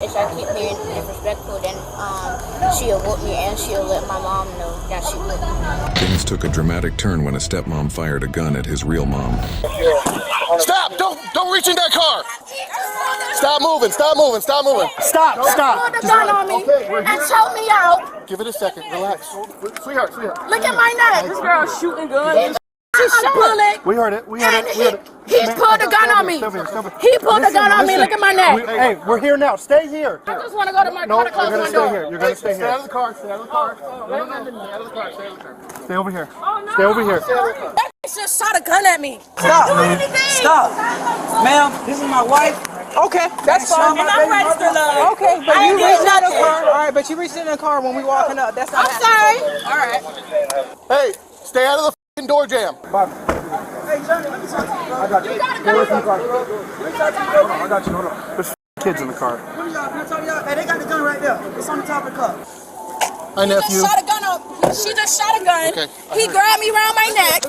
If I keep being disrespectful, then she'll whoop me and she'll let my mom know that she whooped me. Things took a dramatic turn when a stepmom fired a gun at his real mom. Stop! Don't reach in that car! Stop moving! Stop moving! Stop moving! Stop! Put the gun on me and choke me out. Give it a second. Relax. Sweetheart. Look at my neck. This girl shooting guns. She's bullet. We heard it. He pulled the gun on me. He pulled the gun on me. Look at my neck. Hey, we're here now. Stay here. I just want to go to my No, car you're to close gonna my stay door. here. You're gonna stay Stay out here. of the car. Stay out of the car. Stay out of the car. Stay over here. Stay over here. That bitch just shot a gun at me. Stop. Stop. Ma'am, this is my wife. Okay, that's fine. And I'm registered, love. Okay, but you reached in the car. All right, but you reached in the car when we walking up. That's not. I'm sorry. All right. Hey, stay out of the f***ing door jam. Hey, Johnny, let me talk to you, bro. I got you. Stay away from the car. I got you. Hold on. There's kids in the car. What are y'all? Can I talk to y'all? Hey, they got the gun right there. It's on the top of the car. Hi, She nephew. just shot a gun up. She just shot a gun. Okay. He grabbed me around my neck.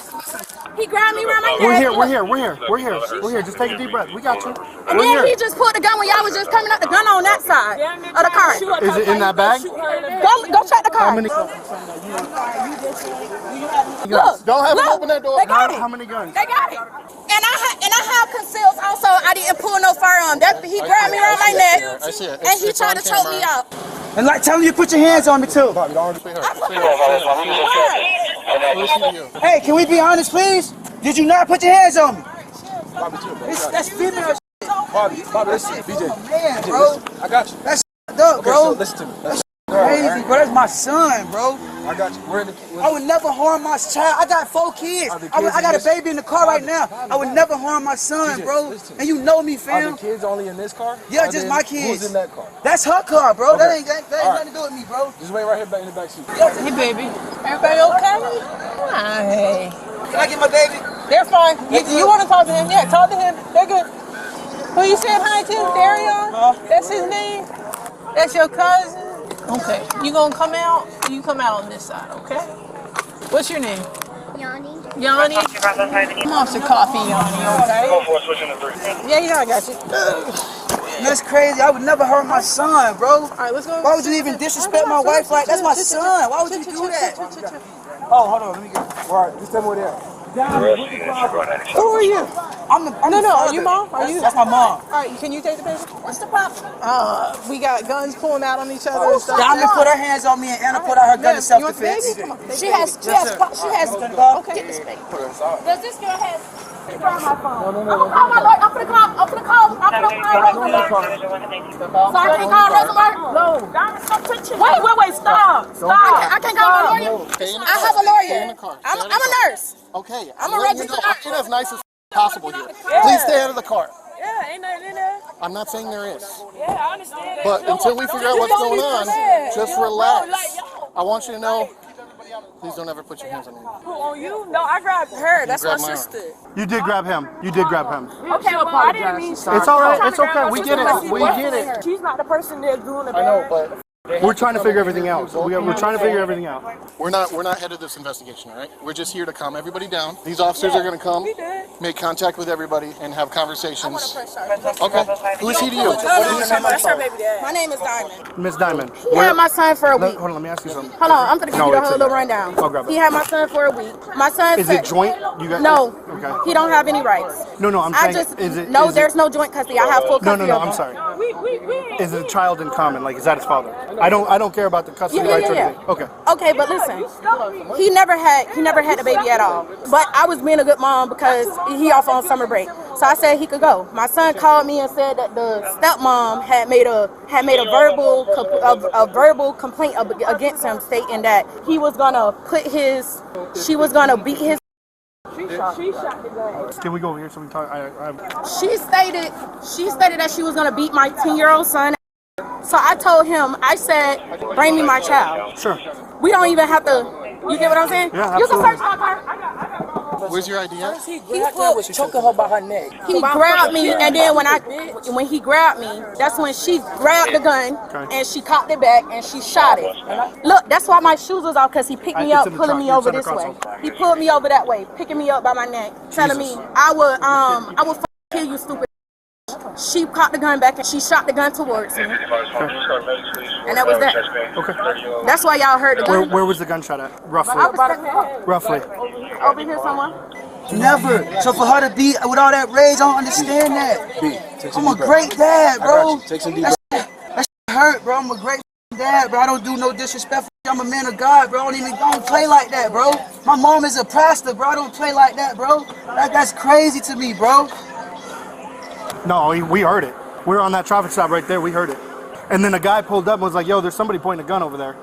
He grabbed me around my neck. We're here. Just take a deep breath. We got you. And then he just pulled the gun when y'all was just coming up. The gun on that side of the car. Is it in that bag? Go check the car. How many? Look, Don't have him look, open that door. They got it. How many guns? They got it. And I have conceals also. I didn't pull no firearm. He grabbed me around my neck. I see it. And he tried to choke me out. And like, tell them you put your hands on me too. Hey, can we be honest, please? Did you not put your hands on me? That's female shit. Bobby, listen, BJ. Man, bro. I got you. That's up, Okay, bro. so listen to me. That's crazy, bro. That's my son, bro. I got you. We're in the. I would never harm my child. I got 4 kids. I got a baby in the car right now. I would never harm my son, DJ, bro. listen. And you know me, Are fam. the kids only in this car? Yeah, Or just then my kids. Who's in that car? That's her car, bro. That Okay. ain't nothing to do with me, bro. Just wait right here back in the back seat. Hey, baby. Everybody okay? Hi. Can I get my baby? They're fine. You want to talk to him? Yeah, talk to him. They're good. Who you said hi to? Darion? That's his name? That's your cousin? Okay. You gonna come out? You come out on this side, okay? What's your name? Yanni. Yanni? Come off the coffee, Yanni, okay? Yeah, I got you. That's crazy. I would never hurt my son, bro. All right, let's go. Why would you even disrespect my wife like that's my son? Why would you do that? Oh, hold on. Let me get. All right, just tell me where they are. Who are you? I'm the No, are father. you mom? Are you? That's my mom. All right, can you take the baby? What's the problem? We got guns pulling out on each other and stuff. Diamond put her hands on me and Anna put out her gun in You want the baby? self-defense. Come on. She has, okay. Get this baby. Does this girl have? Grab my phone. I'm gonna call my lawyer. I'm gonna call Rosenberg. So I can't call Rosenberg? No. Wait, stop. I can't call my lawyer. Stay in the I car. have a lawyer. Stay in the car. Stay I'm in the a car. nurse. Okay. I'm a letting you registered know, I'm being as nice as possible here. Please stay out of the car. Yeah, ain't nothing in there. I'm not saying there is. Yeah, I understand. But until we figure out what's going on, just relax. I want you to know, please don't ever put your hands on me. Who, on you? No, I grabbed her. That's my grabbed my arm. sister. You did grab him. Okay, well, I didn't mean It's all right. It's okay. We get it. She's not the person that's doing the I know, but We're trying to figure everything out. We're trying to figure everything out. we're not head of this investigation, all right? We're just here to calm everybody down. These officers are going to come, make contact with everybody, and have conversations. Okay. Who is he to you? That's her baby dad. My name is Diamond. Miss Diamond. He had my son for a week. Hold on. Let me ask you something. Hold on, I'm gonna give No, you the it's whole in little there. rundown. I'll grab it. He had my son for a week. My son Is said, it joint? You got No, Okay. he don't have any rights. No, I'm I saying. just Is it? no. is There's it, no joint custody. I have full No, custody. of I'm him. sorry. Is it a child in common? Like, is that his father? I don't care about the custody rights or anything. Okay. Okay, but listen, he never had the baby at all. But I was being a good mom because he off on summer break, so I said he could go. My son called me and said that the stepmom had made a verbal complaint against him, stating that she was gonna beat his. She shot the gun. Can we go over here so we can talk? She stated that she was gonna beat my 10-year-old son. So I told him, I said, bring me my child. Sure. We don't even have to. You get what I'm saying? Yeah, You can absolutely. search my car. Where's your ID at? He was choking her by her neck. He grabbed me, and then when he grabbed me, that's when she grabbed the gun and she cocked it back and she shot it. Look, that's why my shoes was off, because he picked me It's up, in the pulling truck. me It's over in the this way. crosswalk. He pulled me over that way, picking me up by my neck, telling me I would kill you, stupid. She caught the gun back and she shot the gun towards me. And that was that. Okay. That's why y'all heard the gun. Where was the gunshot at? Roughly. Roughly. Over here somewhere. Never. So for her to be with all that rage, I don't understand that. I'm a great dad, bro. Take some deep That shit hurt, bro. I'm a great dad, bro. I don't do no disrespect. I'm a man of God, bro. I don't play like that, bro. My mom is a pastor, bro. I don't play like that, bro. That's crazy to me, bro. No, we heard it. We were on that traffic stop right there. We heard it. And then a guy pulled up and was like, yo, there's somebody pointing a gun over there.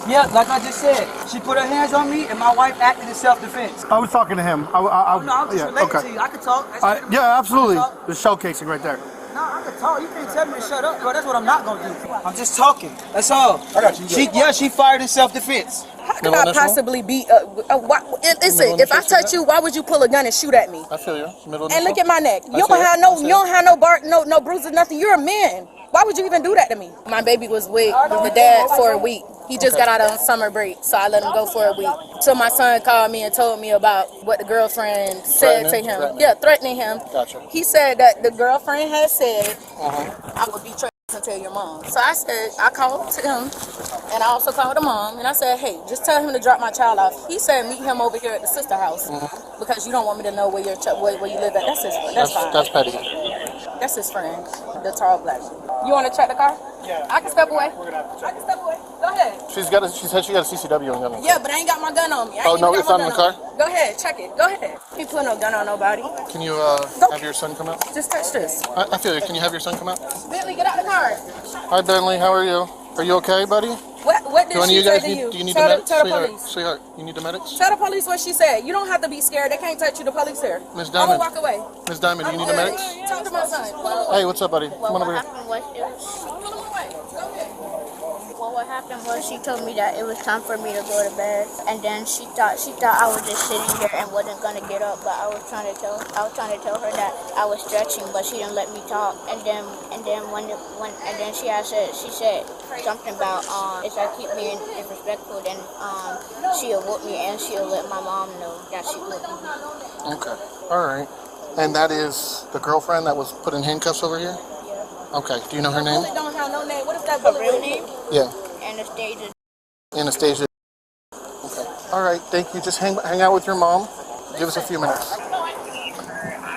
Yeah, like I just said, she put her hands on me and my wife acted in self-defense. I was talking to him. I'm just relating to you. I can talk. Yeah, absolutely. The showcasing right there. No, I can talk. You can't tell me to shut up, bro. That's what I'm not gonna do. I'm just talking. That's all. I got you. She fired in self-defense. How could I possibly be? Listen, if I touch you, why would you pull a gun and shoot at me? I feel you. Middle And look at my neck. You don't have no bruises, nothing. You're a man. Why would you even do that to me? My baby was with the dad for a week. He just got out on summer break, so I let him go for a week. So my son called me and told me about what the girlfriend said to him. Yeah, threatening him. Gotcha. He said that the girlfriend had said, I would betray and tell your mom. So I said, I called him, and I also called the mom, and I said, hey, just tell him to drop my child off. He said, meet him over here at the sister house, because you don't want me to know where you live at. That's fine. That's petty. That's his friend, the tall black one. You want to check the car? Yeah. I can step away. I can step away. Go ahead. She said she got a CCW on gun. Yeah, but I ain't got my gun on me. Oh, no, it's not in the car? Go ahead, check it. Go ahead. He put no gun on nobody. Can you have your son come out? Just touch this. I feel you. Can you have your son come out? Bentley, get out the car. Hi, Bentley. How are you? Are you okay, buddy? What did she say to you? Do you need tell the medics? the police. Sweetheart, you need the medics? Tell the police what she said. You don't have to be scared. They can't touch you. The police here. Miss I'm Diamond. gonna walk away. Miss Diamond, do you need the medics? Talk to my son. Hey, what's up, buddy? Come on over here. What happened was she told me that it was time for me to go to bed, and then she thought I was just sitting there and wasn't gonna get up. But I was trying to tell her that I was stretching, but she didn't let me talk. And then she said something about if I keep being disrespectful, then she'll whoop me and she'll let my mom know that she whooped me. Okay. All right. And that is the girlfriend that was put in handcuffs over here? Yeah. Okay. Do you know her name? Bullet don't have no name. What is that Her bullet real name? Yeah. Anastasia. Anastasia. Okay. All right. Thank you. Just hang out with your mom. Give us a few minutes.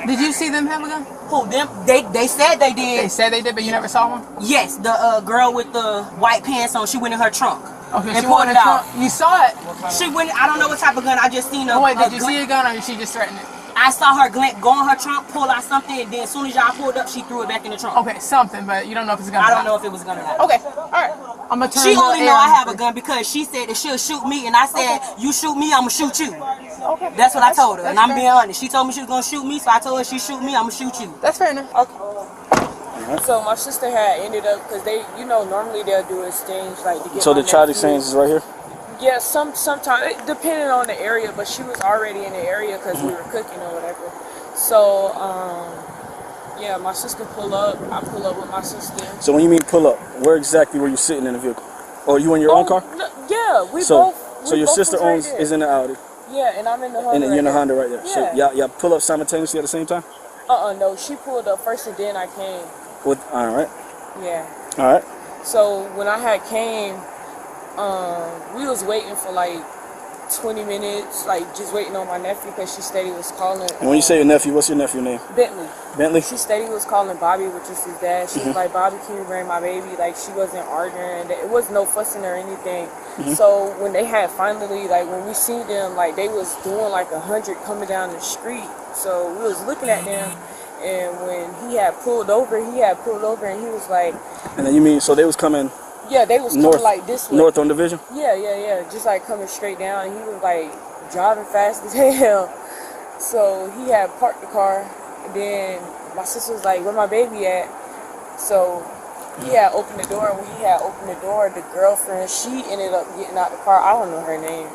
Did you see them have a gun? Who, them? They said they did. They said they did, but you never saw one? Yes, the girl with the white pants on, she went in her trunk. Okay, and she pulled went it in out. You saw it? She went, I don't know what type of gun, I just seen her. Wait, did you see a gun or did she just threaten it? I saw her go in her trunk, pull out something, and then as soon as y'all pulled up, she threw it back in the trunk. Okay, something, but you don't know if it's a gun. I don't know if it was a gun or not. Okay, alright. I'm gonna turn She only know I have a gun. gun because she said that she'll shoot me, and I said, you shoot me, I'ma shoot you. Okay. That's what I told her, and I'm being honest. She told me she was gonna shoot me, so I told her she shoot me, I'ma shoot you. That's fair enough. Okay. So my sister had ended up, because they, normally they'll do exchange, like to get. So the child exchange is right here? Yeah, sometimes, depending on the area, but she was already in the area because we were cooking or whatever. So, yeah, my sister pull up, I pull up with my sister. So when you mean pull up, where exactly were you sitting in the vehicle? Or you in your own car? No, yeah, we both. So your sister is in the Audi? Yeah, and I'm in the Honda. And you're in the Honda right there. Yeah. So y'all pull up simultaneously at the same time? No, she pulled up first and then I came. All right. Yeah. All right. So when I had came, we was waiting for like 20 minutes, like just waiting on my nephew because she steady was calling. And when you say your nephew, what's your nephew name? Bentley. Bentley? She steady was calling Bobby, which is his dad. She was like, Bobby, can you bring my baby? Like, she wasn't arguing. It was no fussing or anything. So when they had finally, like, when we seen them, like, they was doing like 100 coming down the street. So we was looking at them. And when he had pulled over and he was like... And then you mean, so they was coming... Yeah, they was coming like this way. North on Division? Yeah. Just like coming straight down. And he was like driving fast as hell. So he had parked the car. And then my sister was like, where my baby at? So he had opened the door. And when he had opened the door, the girlfriend, she ended up getting out the car. I don't know her name.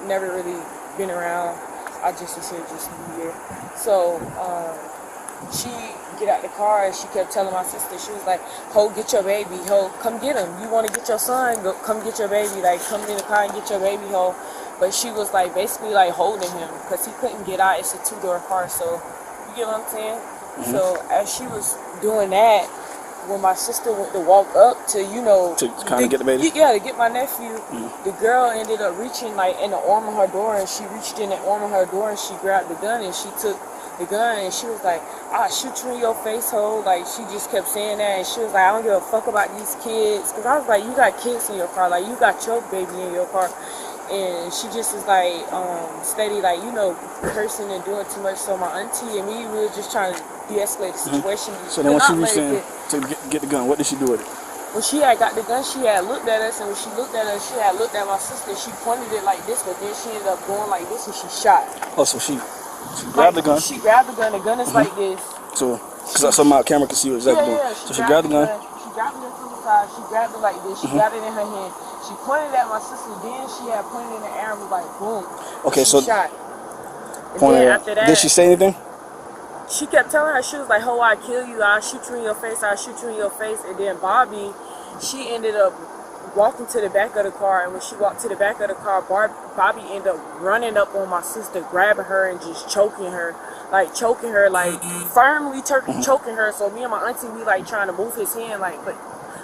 Never really been around. I just assumed just New Year. So she get out the car and she kept telling my sister, she was like, ho, get your baby, ho, come get him. You want to get your son, go, come get your baby, like come in the car and get your baby, ho. But she was like basically like holding him because he couldn't get out. It's a 2-door car, so you get what I'm saying? So as she was doing that, when my sister went to walk up to, you know, To kind of get the baby? Yeah, to get my nephew, the girl ended up reaching like in the arm of her door, and she reached in the arm of her door and she grabbed the gun and she took the gun and she was like, "I'll shoot you in your face, ho." Like she just kept saying that, and she was like, "I don't give a fuck about these kids," because I was like, "You got kids in your car, like you got your baby in your car." And she just was like, steady, like, you know, cursing and doing too much. So my auntie and me, we were just trying to de-escalate the situation. So then when she reached in to get the gun, what did she do with it? When she had got the gun, she had looked at us, and when she looked at us, she had looked at my sister. She pointed it like this, but then she ended up going like this, and she shot. Oh, so she grabbed the gun. She grabbed the gun. The gun is like this. So, because my camera can see what exactly doing. So she grabbed the gun. She grabbed it from the side. She grabbed it like this. She got it in her hand. She pointed at my sister. Then she had pointed in the air and was like, boom. Okay, she so shot. Pointed. After that, did she say anything? She kept telling her, she was like, "Ho, I kill you. I'll shoot you in your face. I'll shoot you in your face." And then Bobby, she ended up walking to the back of the car, and when she walked to the back of the car, Bobby ended up running up on my sister, grabbing her and just choking her, like firmly choking her. So me and my auntie, we like trying to move his hand, like, but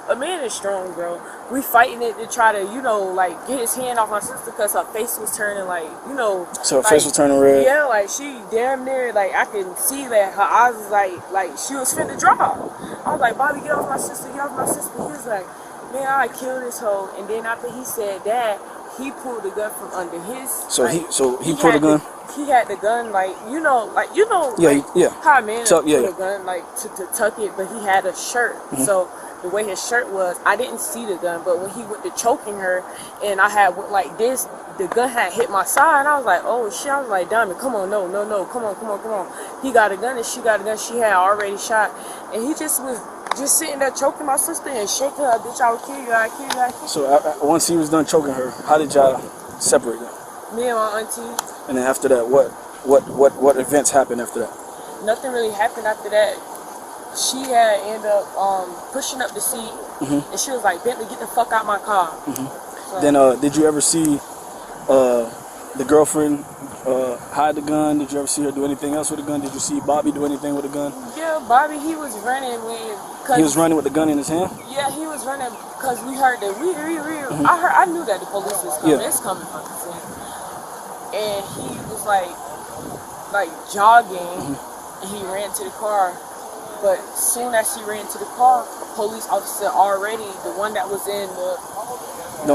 a man is strong, bro. We fighting it to try to, you know, like get his hand off my sister because her face was turning, like, you know. So her like, face was turning red? Yeah, like she damn near, like I can see that her eyes was like she was finna drop. I was like, "Bobby, get off my sister, get off my sister." He was like, "Man, I killed this hoe." And then after he said that, he pulled the gun from under his. So like, he pulled the gun. He had the gun, like you know, Yeah, yeah. how a man Tuck, put a gun like to tuck it, but he had a shirt, so. The way his shirt was, I didn't see the gun, but when he went to choking her and I had went like this, the gun had hit my side, and I was like, "Oh shit." I was like, "Diamond, come on, no, come on." He got a gun and she got a gun. She had already shot, and he just was just sitting there choking my sister and shaking her, "Bitch, I will kill you, I kill you, I kill you." So once he was done choking her, how did y'all separate them? Me and my auntie. And then after that, what events happened after that? Nothing really happened after that. She had ended up pushing up the seat, and she was like, "Bentley, get the fuck out my car." So, then did you ever see the girlfriend hide the gun? Did you ever see her do anything else with the gun? Did you see Bobby do anything with the gun? Yeah, Bobby, he was running with. He was running with the gun in his hand? Yeah, he was running because we heard that I knew that the police was coming. Yeah. It's coming from the scene. And he was like jogging, and he ran to the car. But soon as he ran to the car, a police officer already, the one that was in I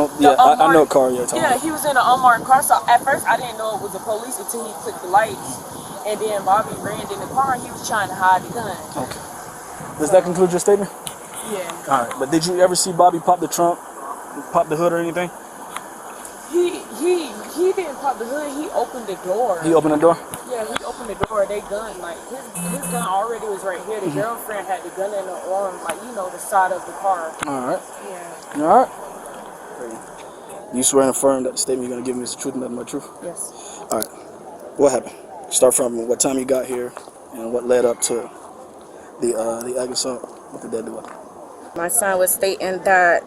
know a car you're talking about. he was in an unmarked car. So at first I didn't know it was the police until he clicked the lights. And then Bobby ran in the car and he was trying to hide the gun. Okay. Does that conclude your statement? Yeah. All right. But did you ever see Bobby pop the trunk, pop the hood or anything? He didn't pop the hood. He opened the door. He opened the door? Yeah, he opened the door. They gun, like his gun already was right here. The girlfriend had the gun in her arm, like the side of the car. All right. Yeah. All right. You swear and affirm that the statement you're gonna give me is the truth and nothing but truth? Yes. All right. What happened? Start from what time you got here and what led up to the egg assault. What did that do? My son was stating that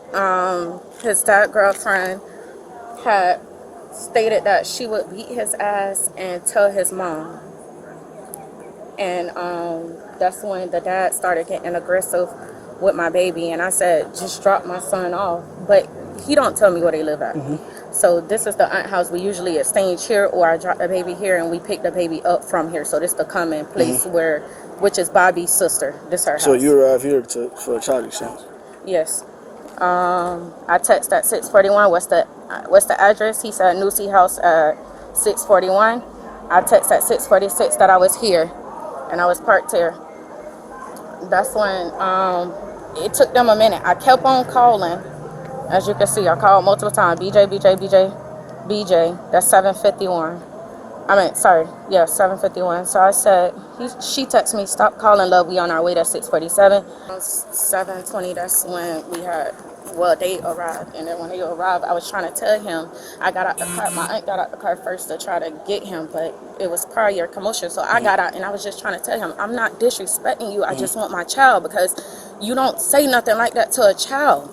his dead girlfriend had stated that she would beat his ass and tell his mom. And that's when the dad started getting aggressive with my baby. And I said, just drop my son off. But he don't tell me where they live at. So this is the aunt house. We usually exchange here, or I drop the baby here and we pick the baby up from here. So this the common place which is Bobby's sister. This her house. So you arrived here for a child exchange? Yes. I text at 641. What's the address? He said Newsy House at 641. I text at 646 that I was here and I was parked here. That's when it took them a minute. I kept on calling. As you can see, I called multiple times. BJ. That's 751. 751. So I said, she texted me, stop calling, love, we on our way. That's 647. 720, that's when they arrived. And then when they arrived, I was trying to tell him, I got out the car. My aunt got out the car first to try to get him, but it was prior commotion. So I got out and I was just trying to tell him, I'm not disrespecting you. I just want my child, because you don't say nothing like that to a child.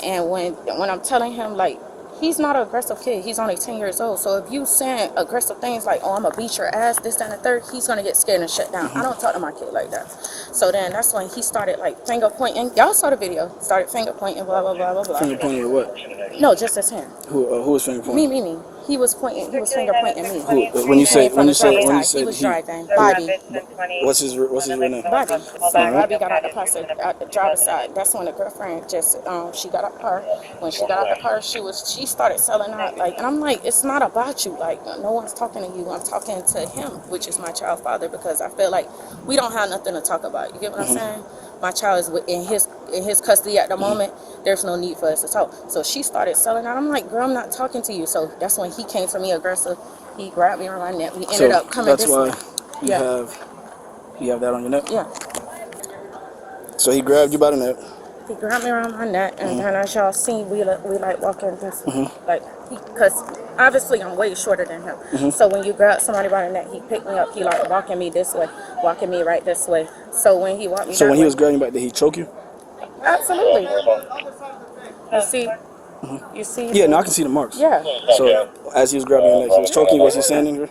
And when I'm telling him, like, He's not an aggressive kid. He's only 10 years old. So if you saying aggressive things like, oh, I'm gonna beat your ass, this, that, and the third, he's gonna get scared and shut down. I don't talk to my kid like that. So then that's when he started like finger pointing. Y'all saw the video. Started finger pointing, blah, blah, blah, blah, blah. Finger pointing at what? No, just his hand. Who was finger pointing? Me. He was pointing. He was finger pointing me. Who? When you say he was driving. Bobby. What's his real name? Bobby. So Bobby got out the passenger, out the driver's side. That's when the girlfriend just she got out the car. When she got out the car, she started selling out like, and I'm like, it's not about you. Like no one's talking to you. I'm talking to him, which is my child's father, because I feel like we don't have nothing to talk about. You get what I'm saying? My child is in his custody at the moment. There's no need for us to talk. So she started selling out. I'm like, girl, I'm not talking to you. So that's when he came for me aggressive. He grabbed me around my neck. We ended up coming this way. You have that on your neck? Yeah. So he grabbed you by the neck. He grabbed me around my neck, and then as y'all see, we like walking this, like, because obviously I'm way shorter than him. So when you grab somebody by the neck, he picked me up. He like walking me this way, walking me right this way. So when he walked me, so when he was grabbing you back, did he choke you? Absolutely. You see. You see? Yeah, no, I can see the marks. Yeah. So as he was grabbing your neck, he was choking. Was he saying anything?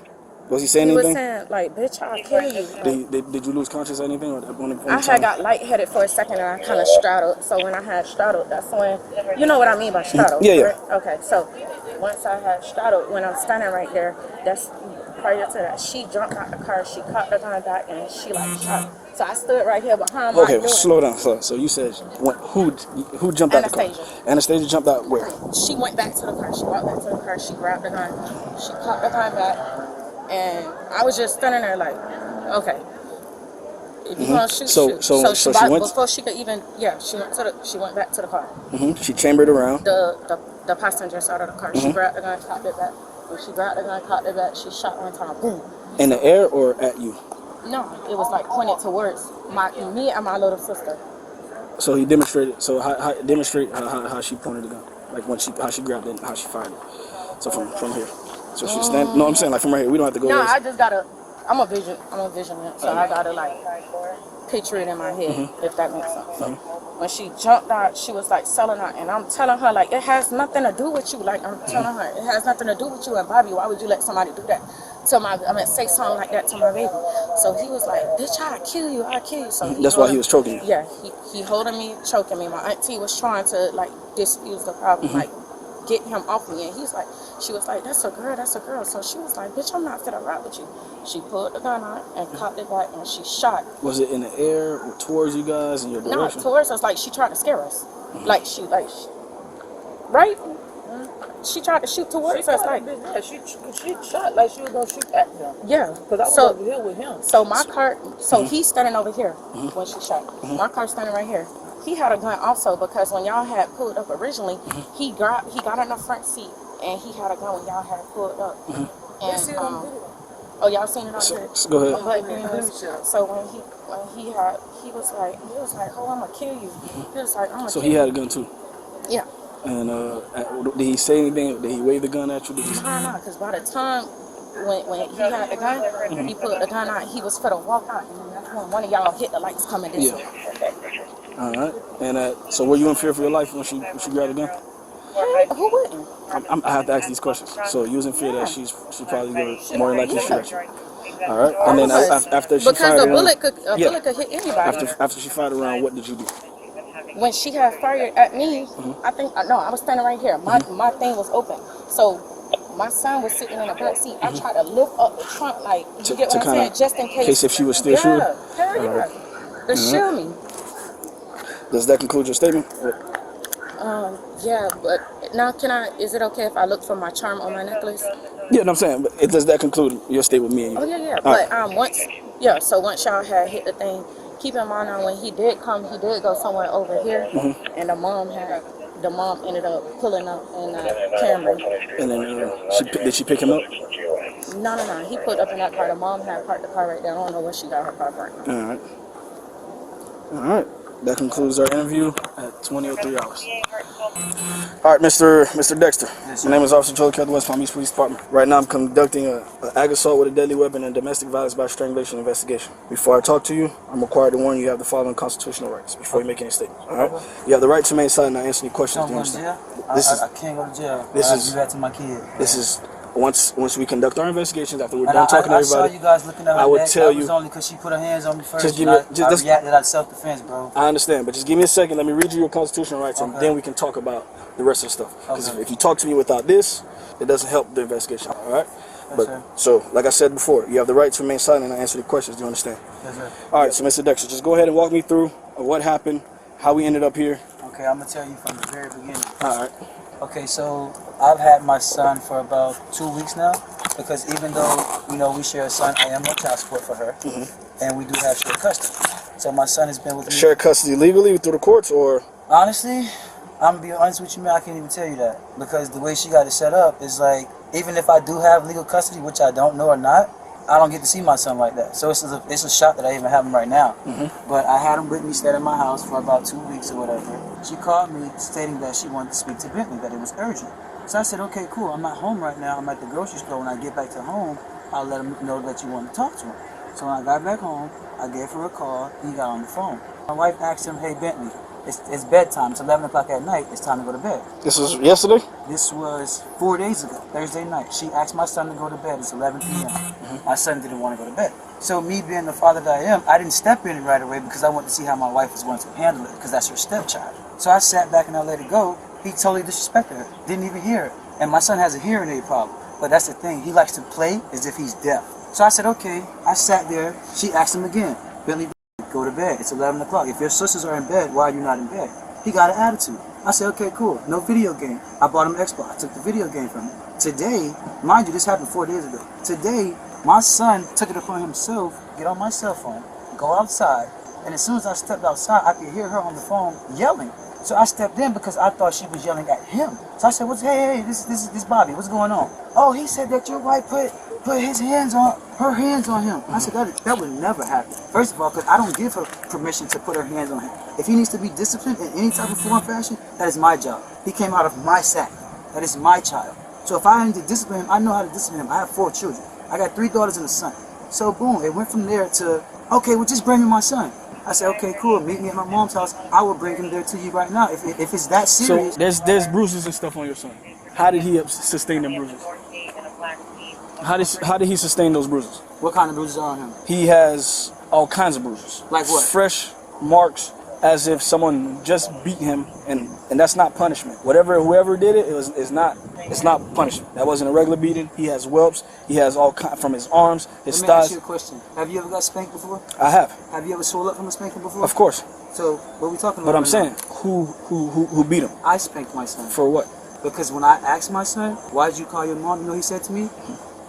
Was he saying anything? He was saying, like, bitch, I'll kill you. Did you lose conscious or anything? I had got lightheaded for a second, and I kind of straddled. So when I had straddled, that's when, you know what I mean by straddled? Yeah. Right? Okay, so once I had straddled, when I'm standing right there, that's prior to that, she jumped out the car, she caught the gun back, and she like shot. So I stood right here behind my door. Okay, slow down. So you said, who jumped out the car? Anastasia jumped out where? She went back to the car. She walked back to the car. She grabbed the gun. She caught the gun back. And I was just standing there like, okay, if you want to shoot, shoot. So she went, before she could even, she went back to the car. She chambered around. The passenger side of the car. She grabbed the gun, cocked it back. When she grabbed the gun, cocked it back, she shot one time, boom. In the air or at you? No, it was like pointed towards me and my little sister. So he demonstrated. So demonstrate how she pointed the gun, like how she grabbed it, and how she fired it. So from here. So she's standing. No, I'm saying like from right here. We don't have to go. No, I just gotta. I'm a vision. So I gotta like picture it in my head, if that makes sense. So when she jumped out, she was like selling out, and I'm telling her like it has nothing to do with you. Like I'm telling her it has nothing to do with you. And Bobby, why would you let somebody do that to say something like that to my baby? So he was like, bitch, I'll kill you. So that's why he was choking you. Yeah, he holding me, choking me. My auntie was trying to like diffuse the problem, like get him off me, and he's like, she was like, that's a girl. So she was like, bitch, I'm not finna rap with you. She pulled the gun out and cocked it back, and she shot. Was it in the air or towards you guys in your direction? No, towards us. Like she tried to scare us. Like she right? She tried to shoot towards us. Like she shot like she was gonna shoot at them. Yeah. Because I was over here with him. So my car. So he's standing over here when she shot. My car's standing right here. He had a gun also, because when y'all had pulled up originally, he got in the front seat, and he had a gun when y'all had pulled up. And oh, y'all seen it on here? Go ahead. So when he was like, oh, I'm gonna kill you. He was like, I'm gonna. So kill he had you. a gun too. Yeah. And did he say anything? Did he wave the gun at you? No, because by the time when he had the gun, he pulled the gun out. He was for to walk out, and that's when one of y'all hit the lights coming this way. All right. And so were you in fear for your life when she grabbed the gun? Who wouldn't? I have to ask these questions. So you was in fear that she probably going to more than likely shoot at you. All right. And then after she fired a bullet could hit anybody. After she fired around, what did you do? When she had fired at me, I was standing right here. My thing was open. So my son was sitting in the back seat. I tried to lift up the trunk, like, you get what I'm saying? Just in case. In case if she was still shooting? To shield me. Does that conclude your statement? Yeah, but now is it okay if I look for my charm on my necklace? Yeah, no, I'm saying, but does that conclude your statement with me and you? Oh, yeah. But so once y'all had hit the thing, keep in mind now when he did go somewhere over here, and the mom ended up pulling up in Cameron. And then did she pick him up? No. He put up in that car. The mom had parked the car right there. I don't know where she got her car parked. All right. That concludes our interview at 20:03 hours. All right, Mr. Dexter. My name is Officer Joel Kelly, West Palm Beach Police Department. Right now, I'm conducting an ag assault with a deadly weapon and domestic violence by strangulation investigation. Before I talk to you, I'm required to warn you have the following constitutional rights before you make any statement. All right? You have the right to remain silent and not answer any questions. Do you understand? I can't go to jail. This I is do that to my kid. This is once we conduct our investigations, after we're And done talking to I everybody. saw you guys looking at her I would neck. tell That you. was only because she put her hands on me first. Just give me. I reacted out of self-defense, bro. I understand, but just give me a second. Let me read you your constitutional rights, and then we can talk about the rest of the stuff. Because if you talk to me without this, it doesn't help the investigation. All right. But so, like I said before, you have the right to remain silent and answer the questions. Do you understand? Yes, sir. All right. So, Mr. Dexter, just go ahead and walk me through what happened, how we ended up here. Okay, I'm gonna tell you from the very beginning. All right. Okay, so I've had my son for about 2 weeks now, because even though we share a son, I am on child support for her, and we do have shared custody. So my son has been with me. Shared custody legally through the courts, or? Honestly, I'm gonna be honest with you, man. I can't even tell you that, because the way she got it set up is like, even if I do have legal custody, which I don't know or not, I don't get to see my son like that. So it's a shock that I even have him right now. But I had him with me, stayed in my house for about 2 weeks or whatever. She called me stating that she wanted to speak to Bentley, that it was urgent. So I said, okay, cool. I'm not home right now. I'm at the grocery store. When I get back to home, I'll let him know that you want to talk to him. So when I got back home, I gave her a call. He got on the phone. My wife asked him, hey, Bentley, it's bedtime. It's 11 o'clock at night. It's time to go to bed. This was yesterday? This was 4 days ago, Thursday night. She asked my son to go to bed. It's 11 p.m. My son didn't want to go to bed. So me being the father that I am, I didn't step in it right away because I wanted to see how my wife was going to handle it, because that's her stepchild. So I sat back and I let it go. He totally disrespected her. Didn't even hear her. And my son has a hearing aid problem. But that's the thing. He likes to play as if he's deaf. So I said, okay. I sat there. She asked him again, Bentley, go to bed. It's 11 o'clock. If your sisters are in bed, why are you not in bed? He got an attitude. I said, okay, cool. No video game. I bought him Xbox. I took the video game from him. Today, mind you, this happened 4 days ago. Today, my son took it upon himself, get on my cell phone, go outside, and as soon as I stepped outside, I could hear her on the phone yelling. So I stepped in because I thought she was yelling at him. So I said, hey, this is Bobby. What's going on? Oh, he said that your wife put her hands on him. I said, that would never happen. First of all, because I don't give her permission to put her hands on him. If he needs to be disciplined in any type of form or fashion, that is my job. He came out of my sack. That is my child. So if I need to discipline him, I know how to discipline him. I have 4 children. I got 3 daughters and a son. So boom, it went from there to, okay, well just bring me my son. I said, okay, cool. Meet me at my mom's house. I will bring him there to you right now. If it's that serious. So there's bruises and stuff on your son. How did he sustain them bruises? How did he sustain those bruises? What kind of bruises are on him? He has all kinds of bruises. Like what? Fresh marks, as if someone just beat him, and that's not punishment. Whoever did it, it's not punishment. That wasn't a regular beating. He has whelps. He has all kind from his arms, his thighs. Let me ask you a question. Have you ever got spanked before? I have. Have you ever swole up from a spanking before? Of course. So what are we talking about? But I'm saying, who beat him? I spanked my son. For what? Because when I asked my son, why did you call your mom? You know he said to me,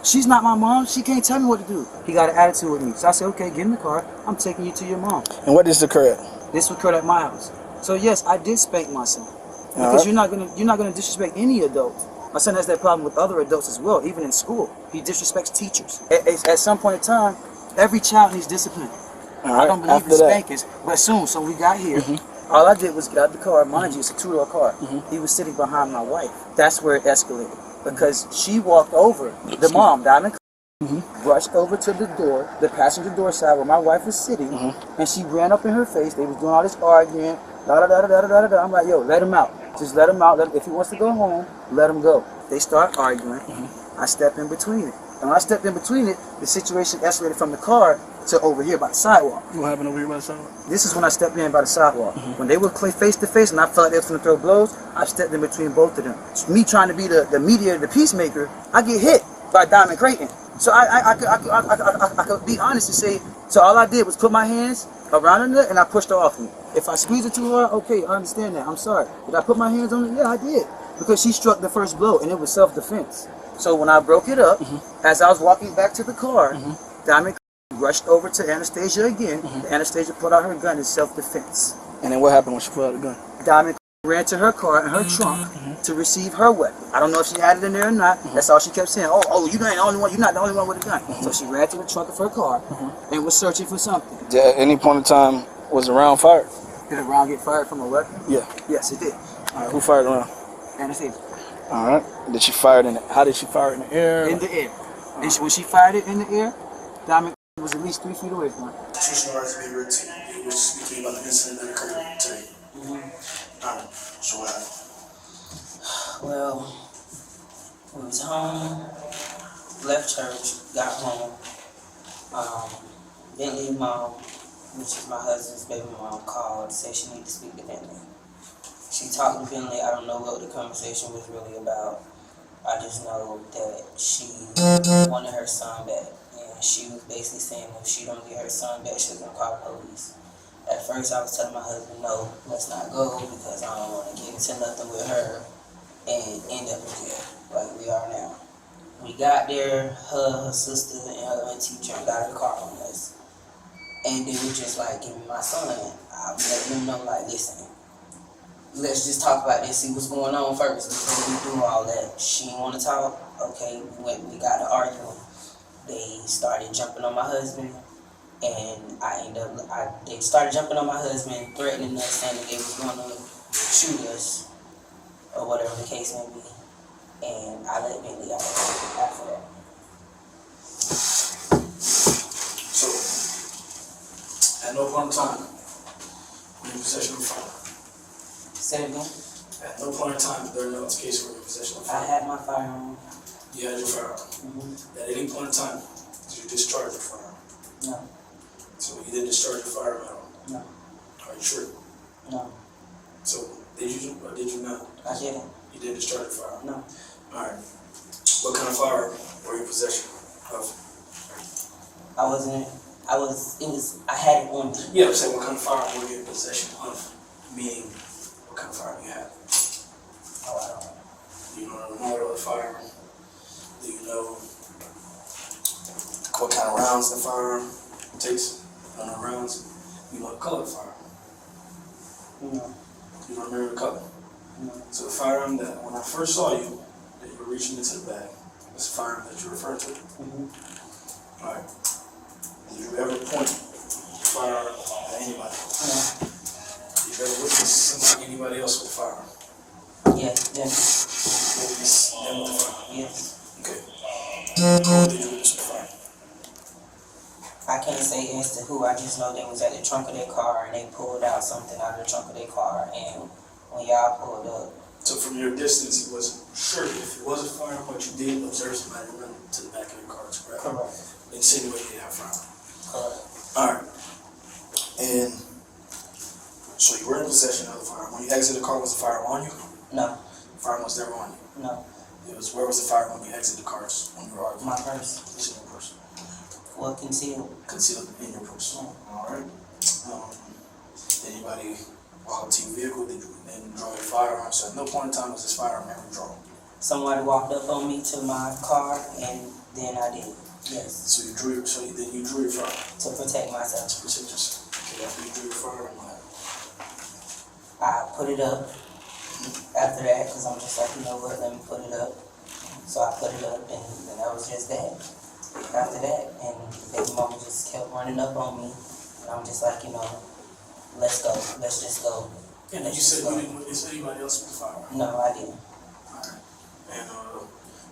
she's not my mom. She can't tell me what to do. He got an attitude with me. So I said, okay, get in the car. I'm taking you to your mom. And what did this occur at? This occurred at my house. So yes, I did spank my son. Because you're not gonna disrespect any adult. My son has that problem with other adults as well, even in school. He disrespects teachers. At some point in time, every child needs discipline. I don't believe in spankings, but soon, so we got here. All I did was get out the car. Mind you, it's a 2-door car. He was sitting behind my wife. That's where it escalated. Because she walked over, the mom, Diamond, rushed over to the door, the passenger door side where my wife was sitting, and she ran up in her face. They was doing all this arguing, da-da-da-da-da-da-da. I'm like, yo, let him out. Just let him out. If he wants to go home, let him go. They start arguing. I step in between it. And when I stepped in between it, the situation escalated from the car to over here by the sidewalk. What happened over here by the sidewalk? This is when I stepped in by the sidewalk. When they were face to face and I felt like they were going to throw blows, I stepped in between both of them. Me trying to be the mediator, the peacemaker, I get hit by Diamond Creighton. So I could be honest and say, so all I did was put my hands around her neck and I pushed her off me. If I squeezed it too hard, okay, I understand that. I'm sorry. Did I put my hands on it? Yeah, I did. Because she struck the first blow and it was self-defense. So when I broke it up, as I was walking back to the car, Diamond rushed over to Anastasia again. Anastasia put out her gun in self-defense. And then what happened when she put out the gun? Diamond ran to her car in her trunk to receive her weapon. I don't know if she had it in there or not. That's all she kept saying. Oh, you're not the only one. You're not the only one with a gun. So she ran to the trunk of her car and was searching for something. At any point in time, was the round fired? Did a round get fired from a weapon? Yeah. Yes, it did. All right, who fired the round? Anastasia. All right. Did she fire it in? How did she fire it in the air? In the air. And when she fired it in the air, Diamond was at least 3 feet away from her. Constitutional rights being read to you. You were speaking about the incident that occurred today. So what happened? Well, we was home, left church, got home. Bentley's mom, which is my husband's baby mom, called, said she needed to speak to Bentley. She talked to Bentley. I don't know what the conversation was really about. I just know that she wanted her son back. And she was basically saying if she don't get her son back, she's going to call the police. At first, I was telling my husband, no, let's not go because I don't want to get into nothing with her and end up in jail like we are now. We got there, her sister, and her auntie jumped out of the car on us. And they were just like, give me my son. I let them know, like, listen, let's just talk about this, see what's going on first before we do all that. She didn't want to talk. Okay, we got to arguing. They started jumping on my husband. And they started jumping on my husband, threatening us, saying that they was going to shoot us, or whatever the case may be. And I let Bentley out after that. So, at no point in time, were you in possession of a firearm? Say it again? At no point in time during the case were you in possession of a I firearm? had my firearm. You had your firearm. Mm-hmm. At any point in time, did you discharge your firearm? No. So you didn't discharge your firearm at all? No. Are you sure? No. So did you or did you not? I didn't. You didn't discharge your firearm? No. Alright. What kind of firearm were you in possession of? I had it on me. Yeah, I'm saying what kind of firearm were you in possession of? Meaning, what kind of firearm you had? Oh, I don't know. Do you know the model of the firearm? Do you know what kind of rounds the firearm takes? On the rounds? You know the color of the firearm? No. You don't remember the color? No. So the firearm that, when I first saw you, that you were reaching into the bag, was the firearm that you referred to? Mm-hmm. Alright. Did you ever point the firearm at anybody? No. Did you ever witness anybody else with a firearm? Yeah, them. Witness them with a firearm? Yes. Okay. Who did you witness with a firearm? I can't say as to who, I just know they was at the trunk of their car and they pulled out something out of the trunk of their car, and when y'all pulled up. So from your distance, you wasn't sure if it was a firearm, but you did observe somebody run to the back of your car, correct? Correct. Insinuating they have a firearm. Correct. Alright. And so you were in possession of the firearm. When you exited the car, was the firearm on you? No. The firearm was never on you? No. Where was the firearm when you exited the car when you were arguing? My purse. It's in your purse. Well, concealed. Concealed in your purse. Yeah. Alright. Anybody walk up to your vehicle? Did you then draw your firearm? So at no point in time was this firearm ever drawn? Somebody walked up on me to my car, and then I did. Yes. So you drew your firearm? To protect myself. To protect yourself. Okay, after you drew your firearm, what happened? I put it up after that, because I'm just like, you know what, let me put it up. So I put it up, and that was just that. After that, and baby mama just kept running up on me, and I'm just like, you know, let's go, let's just go. And then you said you didn't witness anybody else with the firearm? No, I didn't. Alright. And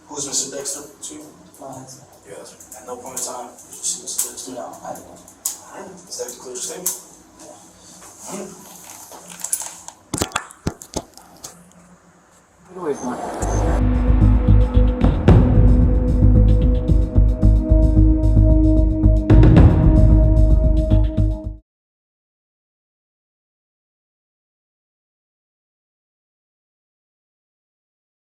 who's Mr. Dexter to you? My husband. Your husband. At no point in time did you see Mr. Dexter? No, I didn't. Alright. Does that conclude your statement? Yeah. Get away from me.